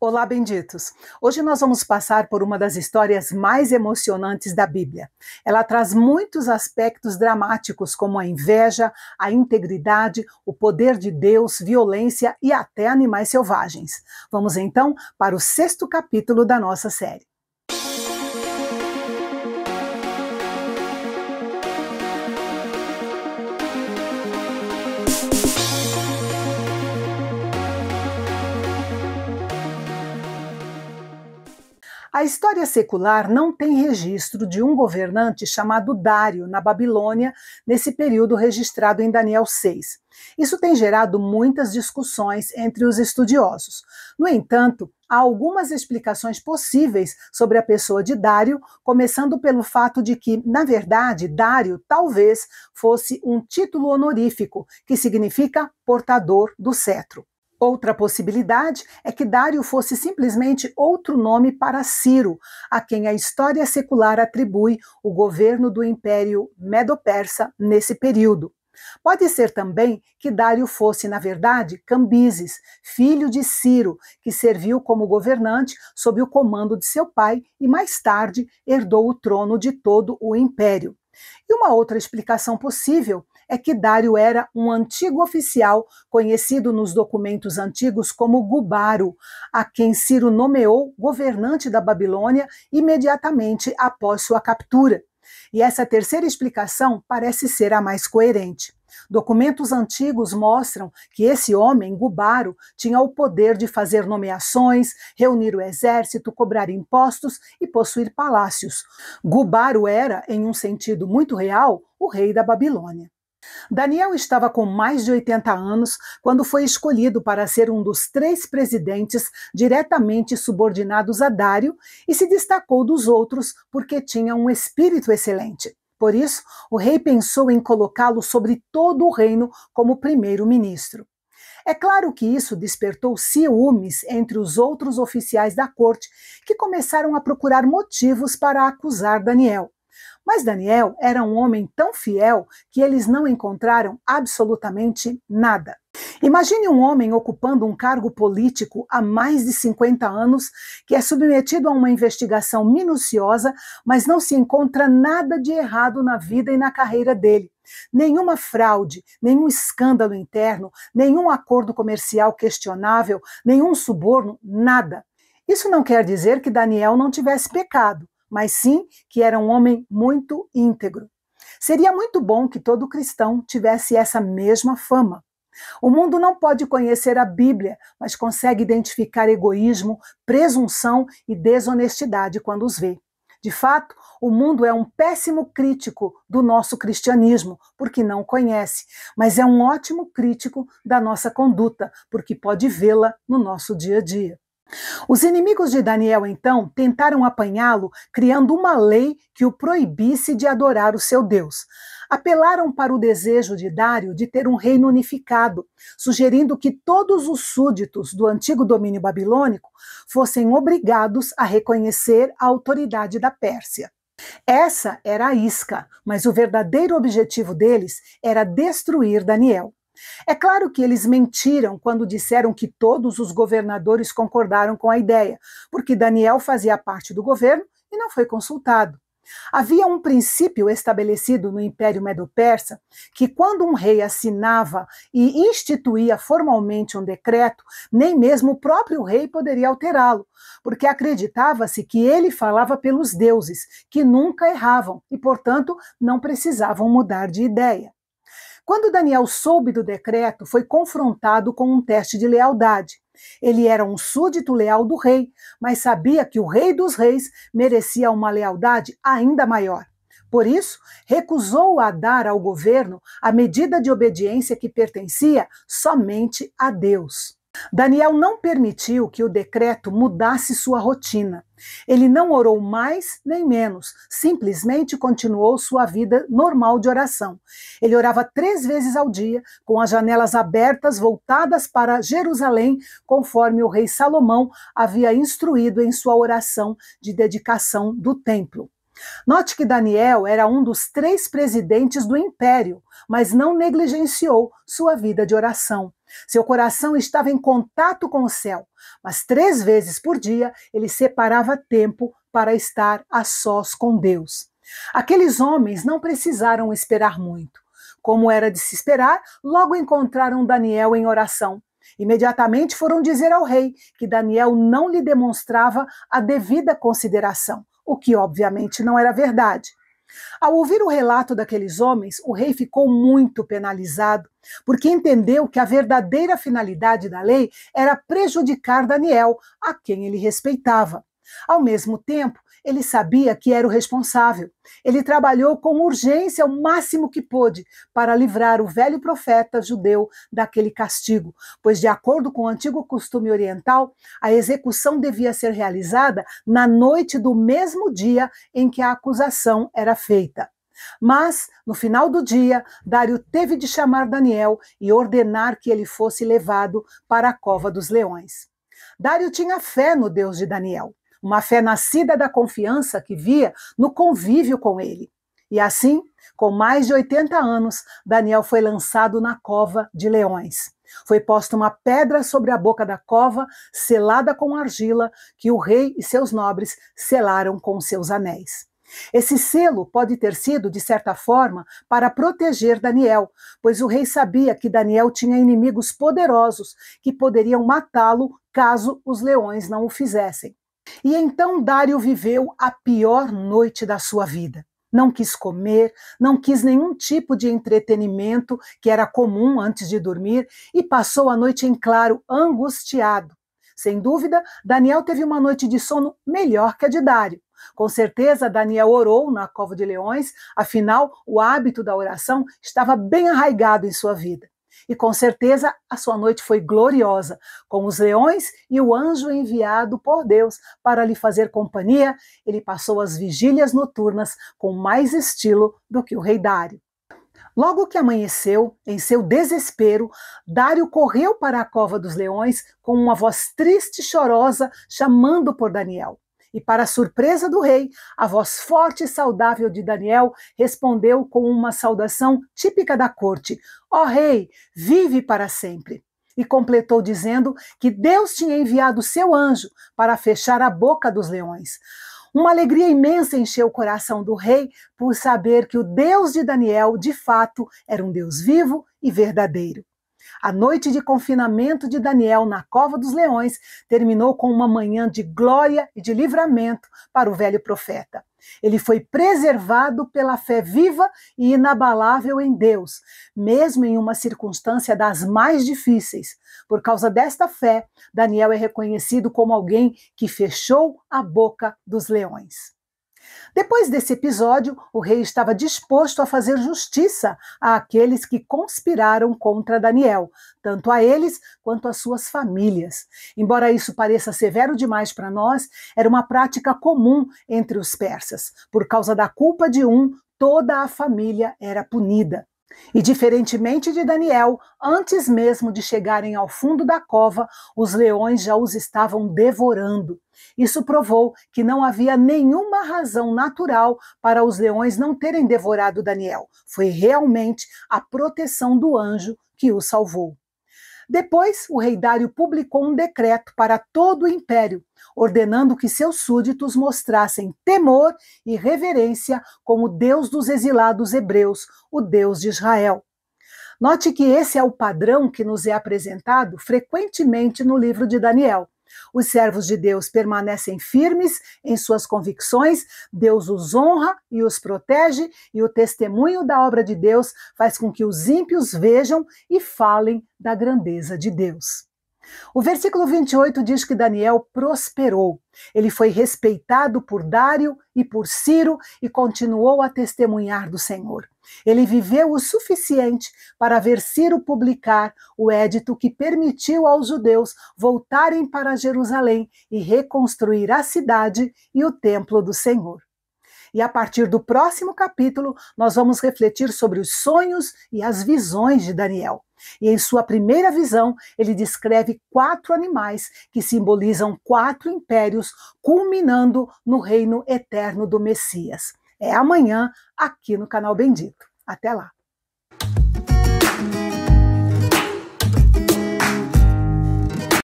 Olá, benditos! Hoje nós vamos passar por uma das histórias mais emocionantes da Bíblia. Ela traz muitos aspectos dramáticos, como a inveja, a integridade, o poder de Deus, violência e até animais selvagens. Vamos então para o 6º capítulo da nossa série. A história secular não tem registro de um governante chamado Dário na Babilônia, nesse período registrado em Daniel 6. Isso tem gerado muitas discussões entre os estudiosos. No entanto, há algumas explicações possíveis sobre a pessoa de Dário, começando pelo fato de que, na verdade, Dário talvez fosse um título honorífico, que significa portador do cetro. Outra possibilidade é que Dário fosse simplesmente outro nome para Ciro, a quem a história secular atribui o governo do Império Medo-Persa nesse período. Pode ser também que Dário fosse, na verdade, Cambises, filho de Ciro, que serviu como governante sob o comando de seu pai e mais tarde herdou o trono de todo o império. E uma outra explicação possível é que Dário era um antigo oficial conhecido nos documentos antigos como Gubaro, a quem Ciro nomeou governante da Babilônia imediatamente após sua captura. E essa terceira explicação parece ser a mais coerente. Documentos antigos mostram que esse homem, Gubaro, tinha o poder de fazer nomeações, reunir o exército, cobrar impostos e possuir palácios. Gubaro era, em um sentido muito real, o rei da Babilônia. Daniel estava com mais de 80 anos quando foi escolhido para ser um dos 3 presidentes diretamente subordinados a Dário e se destacou dos outros porque tinha um espírito excelente. Por isso, o rei pensou em colocá-lo sobre todo o reino como primeiro-ministro. É claro que isso despertou ciúmes entre os outros oficiais da corte, que começaram a procurar motivos para acusar Daniel. Mas Daniel era um homem tão fiel que eles não encontraram absolutamente nada. Imagine um homem ocupando um cargo político há mais de 50 anos, que é submetido a uma investigação minuciosa, mas não se encontra nada de errado na vida e na carreira dele. Nenhuma fraude, nenhum escândalo interno, nenhum acordo comercial questionável, nenhum suborno, nada. Isso não quer dizer que Daniel não tivesse pecado, mas sim que era um homem muito íntegro. Seria muito bom que todo cristão tivesse essa mesma fama. O mundo não pode conhecer a Bíblia, mas consegue identificar egoísmo, presunção e desonestidade quando os vê. De fato, o mundo é um péssimo crítico do nosso cristianismo, porque não conhece, mas é um ótimo crítico da nossa conduta, porque pode vê-la no nosso dia a dia. Os inimigos de Daniel, então, tentaram apanhá-lo, criando uma lei que o proibisse de adorar o seu Deus. Apelaram para o desejo de Dário de ter um reino unificado, sugerindo que todos os súditos do antigo domínio babilônico fossem obrigados a reconhecer a autoridade da Pérsia. Essa era a isca, mas o verdadeiro objetivo deles era destruir Daniel. É claro que eles mentiram quando disseram que todos os governadores concordaram com a ideia, porque Daniel fazia parte do governo e não foi consultado. Havia um princípio estabelecido no Império Medo-Persa que quando um rei assinava e instituía formalmente um decreto, nem mesmo o próprio rei poderia alterá-lo, porque acreditava-se que ele falava pelos deuses, que nunca erravam e, portanto, não precisavam mudar de ideia. Quando Daniel soube do decreto, foi confrontado com um teste de lealdade. Ele era um súdito leal do rei, mas sabia que o rei dos reis merecia uma lealdade ainda maior. Por isso, recusou a dar ao governo a medida de obediência que pertencia somente a Deus. Daniel não permitiu que o decreto mudasse sua rotina. Ele não orou mais nem menos, simplesmente continuou sua vida normal de oração. Ele orava 3 vezes ao dia, com as janelas abertas voltadas para Jerusalém, conforme o rei Salomão havia instruído em sua oração de dedicação do templo. Note que Daniel era um dos 3 presidentes do império, mas não negligenciou sua vida de oração. Seu coração estava em contato com o céu, mas 3 vezes por dia ele separava tempo para estar a sós com Deus. Aqueles homens não precisaram esperar muito. Como era de se esperar, logo encontraram Daniel em oração. Imediatamente foram dizer ao rei que Daniel não lhe demonstrava a devida consideração, o que obviamente não era verdade. Ao ouvir o relato daqueles homens, o rei ficou muito penalizado, porque entendeu que a verdadeira finalidade da lei era prejudicar Daniel, a quem ele respeitava. Ao mesmo tempo, ele sabia que era o responsável. Ele trabalhou com urgência o máximo que pôde para livrar o velho profeta judeu daquele castigo, pois, de acordo com o antigo costume oriental, a execução devia ser realizada na noite do mesmo dia em que a acusação era feita. Mas, no final do dia, Dário teve de chamar Daniel e ordenar que ele fosse levado para a cova dos leões. Dário tinha fé no Deus de Daniel, uma fé nascida da confiança que via no convívio com ele. E assim, com mais de 80 anos, Daniel foi lançado na cova de leões. Foi posta uma pedra sobre a boca da cova, selada com argila, que o rei e seus nobres selaram com seus anéis. Esse selo pode ter sido, de certa forma, para proteger Daniel, pois o rei sabia que Daniel tinha inimigos poderosos que poderiam matá-lo caso os leões não o fizessem. E então Dário viveu a pior noite da sua vida. Não quis comer, não quis nenhum tipo de entretenimento que era comum antes de dormir e passou a noite em claro, angustiado. Sem dúvida, Daniel teve uma noite de sono melhor que a de Dário. Com certeza, Daniel orou na cova de leões, afinal, o hábito da oração estava bem arraigado em sua vida. E com certeza a sua noite foi gloriosa, com os leões e o anjo enviado por Deus para lhe fazer companhia. Ele passou as vigílias noturnas com mais estilo do que o rei Dário. Logo que amanheceu, em seu desespero, Dário correu para a cova dos leões com uma voz triste e chorosa, chamando por Daniel. E, para a surpresa do rei, a voz forte e saudável de Daniel respondeu com uma saudação típica da corte: Ó rei, vive para sempre. E completou dizendo que Deus tinha enviado seu anjo para fechar a boca dos leões. Uma alegria imensa encheu o coração do rei por saber que o Deus de Daniel, de fato, era um Deus vivo e verdadeiro. A noite de confinamento de Daniel na cova dos leões terminou com uma manhã de glória e de livramento para o velho profeta. Ele foi preservado pela fé viva e inabalável em Deus, mesmo em uma circunstância das mais difíceis. Por causa desta fé, Daniel é reconhecido como alguém que fechou a boca dos leões. Depois desse episódio, o rei estava disposto a fazer justiça àqueles que conspiraram contra Daniel, tanto a eles quanto às suas famílias. Embora isso pareça severo demais para nós, era uma prática comum entre os persas. Por causa da culpa de um, toda a família era punida. E diferentemente de Daniel, antes mesmo de chegarem ao fundo da cova, os leões já os estavam devorando. Isso provou que não havia nenhuma razão natural para os leões não terem devorado Daniel. Foi realmente a proteção do anjo que o salvou. Depois, o rei Dário publicou um decreto para todo o império, ordenando que seus súditos mostrassem temor e reverência com o Deus dos exilados hebreus, o Deus de Israel. Note que esse é o padrão que nos é apresentado frequentemente no livro de Daniel. Os servos de Deus permanecem firmes em suas convicções, Deus os honra e os protege, e o testemunho da obra de Deus faz com que os ímpios vejam e falem da grandeza de Deus. O versículo 28 diz que Daniel prosperou. Ele foi respeitado por Dário e por Ciro e continuou a testemunhar do Senhor. Ele viveu o suficiente para ver Ciro publicar o édito que permitiu aos judeus voltarem para Jerusalém e reconstruir a cidade e o templo do Senhor. E a partir do próximo capítulo, nós vamos refletir sobre os sonhos e as visões de Daniel. E em sua primeira visão, ele descreve 4 animais que simbolizam 4 impérios, culminando no reino eterno do Messias. É amanhã, aqui no canal Bendito. Até lá!